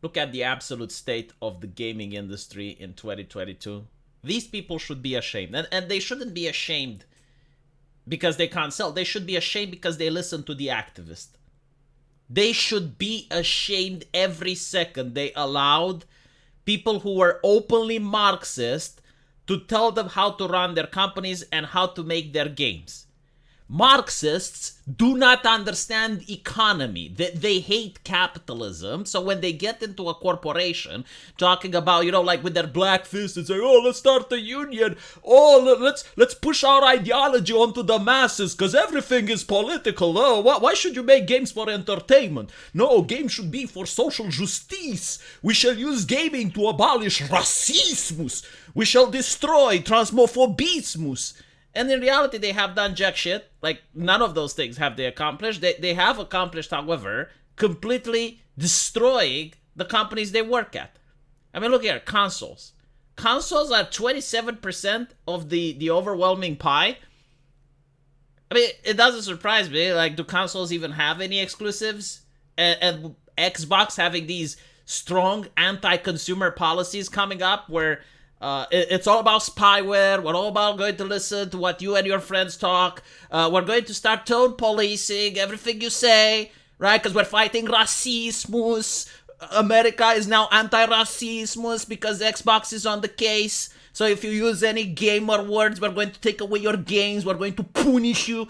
Look at the absolute state of the gaming industry in 2022. These people should be ashamed. And they shouldn't be ashamed because they can't sell. They should be ashamed because they listen to the activist. They should be ashamed every second they allowed people who were openly Marxist to tell them how to run their companies and how to make their games. Marxists do not understand economy. They hate capitalism. So when they get into a corporation talking about, like with their black fists and say, oh, let's start a union. Oh, let's push our ideology onto the masses because everything is political. Oh, why should you make games for entertainment? No, games should be for social justice. We shall use gaming to abolish racismus. We shall destroy transmophobismus. And in reality, they have done jack shit. Like, none of those things have they accomplished. They have accomplished, however, completely destroying the companies they work at. I mean, look here, consoles. Consoles are 27% of the overwhelming pie. I mean, it doesn't surprise me. Like, do consoles even have any exclusives? And Xbox having these strong anti-consumer policies coming up where it's all about spyware. We're all about going to listen to what you and your friends talk. We're going to start tone policing everything you say, right? Because we're fighting racismus. America is now anti-racismus because Xbox is on the case. So if you use any gamer words, we're going to take away your games. We're going to punish you.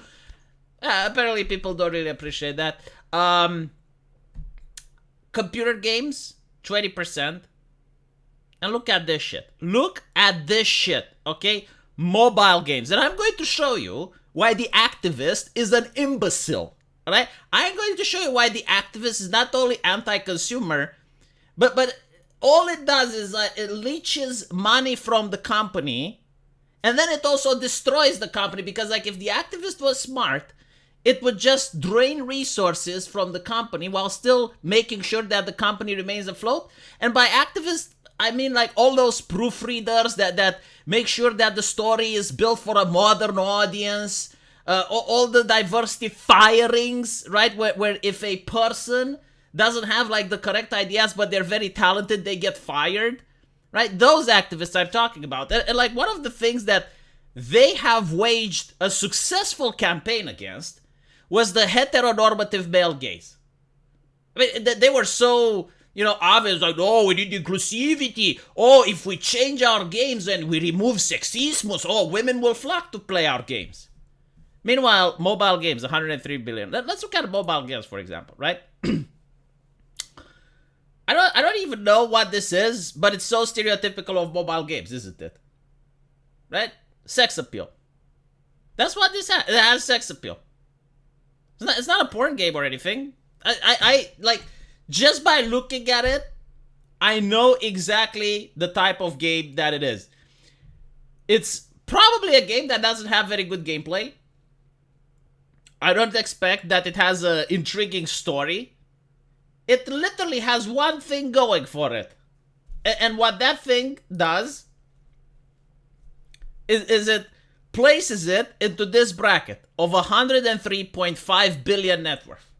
Apparently, people don't really appreciate that. Computer games, 20%. And look at this shit. Look at this shit, okay? Mobile games. And I'm going to show you why the activist is an imbecile, alright? I'm going to show you why the activist is not only anti-consumer, but all it does is it leeches money from the company, and then it also destroys the company, because like if the activist was smart, it would just drain resources from the company while still making sure that the company remains afloat. And by activist, I mean like all those proofreaders that make sure that the story is built for a modern audience, all the diversity firings, right? Where if a person doesn't have like the correct ideas but they're very talented, they get fired, right? Those activists I'm talking about. And like one of the things that they have waged a successful campaign against was the heteronormative male gaze. I mean, they were so, obvious, like, oh, we need inclusivity. Oh, if we change our games and we remove sexism, oh, women will flock to play our games. Meanwhile, mobile games, 103 billion. Let's look at mobile games, for example, right? I don't even know what this is, but it's so stereotypical of mobile games, isn't it? Right? Sex appeal. That's what this has. It has sex appeal. It's not a porn game or anything. I like, just by looking at it, I know exactly the type of game that it is. It's probably a game that doesn't have very good gameplay. I don't expect that it has an intriguing story. It literally has one thing going for it. And what that thing does is it places it into this bracket of 103.5 billion net worth.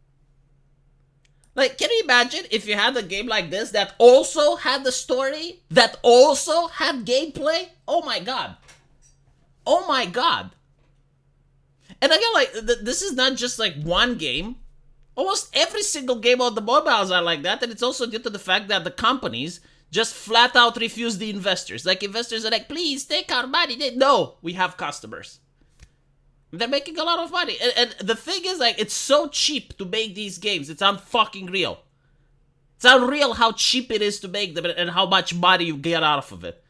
Like, can you imagine if you had a game like this that also had the story, that also had gameplay? Oh my god. Oh my god. And again, like, this is not just like one game. Almost every single game on the mobiles are like that, and it's also due to the fact that the companies just flat out refuse the investors. Like, investors are like, please take our money. No, we have customers. They're making a lot of money. And the thing is, like, it's so cheap to make these games. It's unfucking real. It's unreal how cheap it is to make them and how much money you get out of it.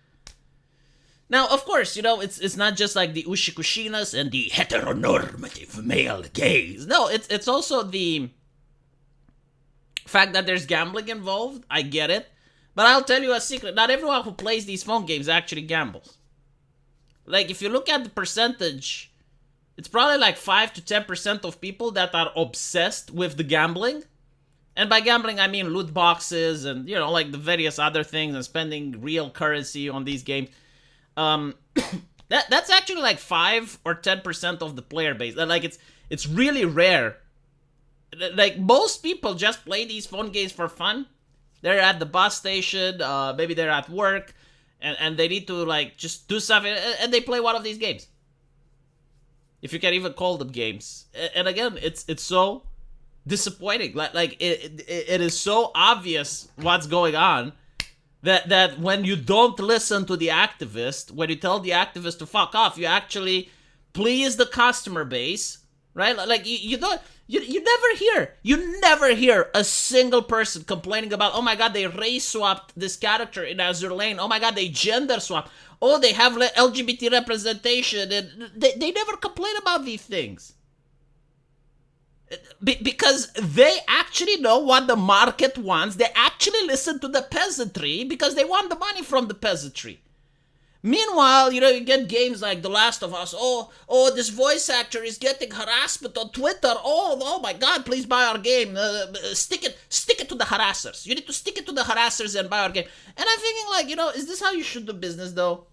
Now, of course, it's not just like the Ushikushina's and the heteronormative male gaze. No, it's also the fact that there's gambling involved. I get it. But I'll tell you a secret. Not everyone who plays these phone games actually gambles. Like, if you look at the percentage, it's probably like 5 to 10% of people that are obsessed with the gambling. And by gambling, I mean loot boxes and, like the various other things and spending real currency on these games. That's actually like 5 or 10% of the player base. Like, it's really rare. Like, most people just play these phone games for fun. They're at the bus station, maybe they're at work, and they need to like just do something, and they play one of these games. If you can even call them games. And again, it's so disappointing. Like it is so obvious what's going on that when you don't listen to the activist, when you tell the activist to fuck off, you actually please the customer base, right? Like you don't. You never hear a single person complaining about, oh my god, they race swapped this character in Azur Lane. Oh my god, they gender swapped. Oh, they have LGBT representation. And they never complain about these things. Because they actually know what the market wants. They actually listen to the peasantry because they want the money from the peasantry. Meanwhile, you get games like The Last of Us. Oh, this voice actor is getting harassment on Twitter. Oh my God, please buy our game. Stick it to the harassers. You need to stick it to the harassers and buy our game. And I'm thinking like, is this how you should do business though?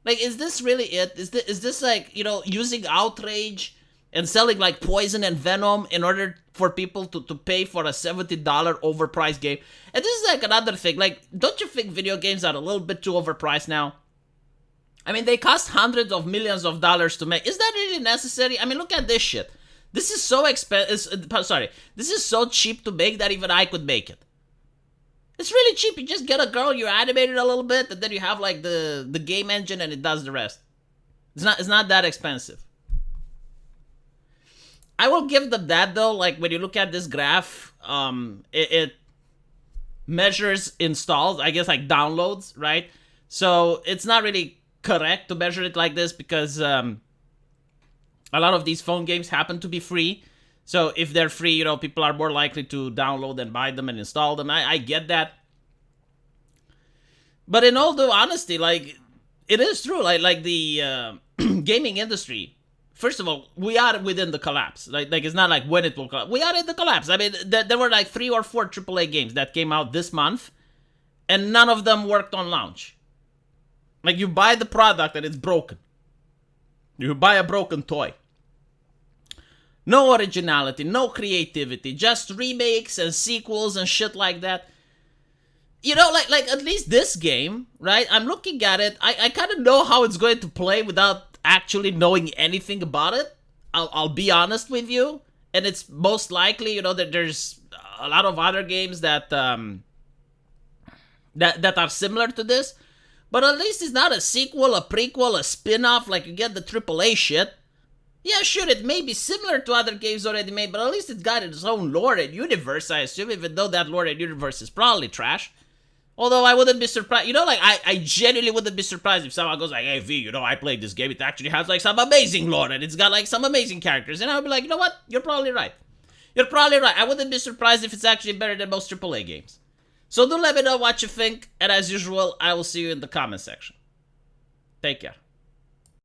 Like, is this really it? Is this like, using outrage and selling like poison and venom in order for people to pay for a $70 overpriced game? And this is like another thing. Like, don't you think video games are a little bit too overpriced now? I mean, they cost hundreds of millions of dollars to make. Is that really necessary? I mean, look at this shit. This is so expensive. Sorry. This is so cheap to make that even I could make it. It's really cheap. You just get a girl, you animate it a little bit, and then you have like the game engine and it does the rest. It's not that expensive. I will give them that though. Like when you look at this graph, it measures installs, I guess like downloads, right? So it's not really correct to measure it like this because a lot of these phone games happen to be free. So if they're free, people are more likely to download and buy them and install them. I get that. But in all due honesty, like, it is true. Like the gaming industry, first of all, we are within the collapse. Like it's not like when it will collapse. We are in the collapse. I mean, there were like 3 or 4 AAA games that came out this month, and none of them worked on launch. Like, you buy the product and it's broken. You buy a broken toy. No originality, no creativity, just remakes and sequels and shit like that. Like at least this game, right? I'm looking at it. I kind of know how it's going to play without actually knowing anything about it. I'll be honest with you. And it's most likely, that there's a lot of other games that that are similar to this. But at least it's not a sequel, a prequel, a spin-off, like you get the AAA shit. Yeah, sure, it may be similar to other games already made, but at least it's got its own lore and universe, I assume, even though that lore and universe is probably trash. Although I wouldn't be surprised, I genuinely wouldn't be surprised if someone goes like, hey, V, I played this game, it actually has like some amazing lore and it's got like some amazing characters. And I would be like, you know what, you're probably right. You're probably right. I wouldn't be surprised if it's actually better than most AAA games. So do let me know what you think, and as usual, I will see you in the comment section. Take care.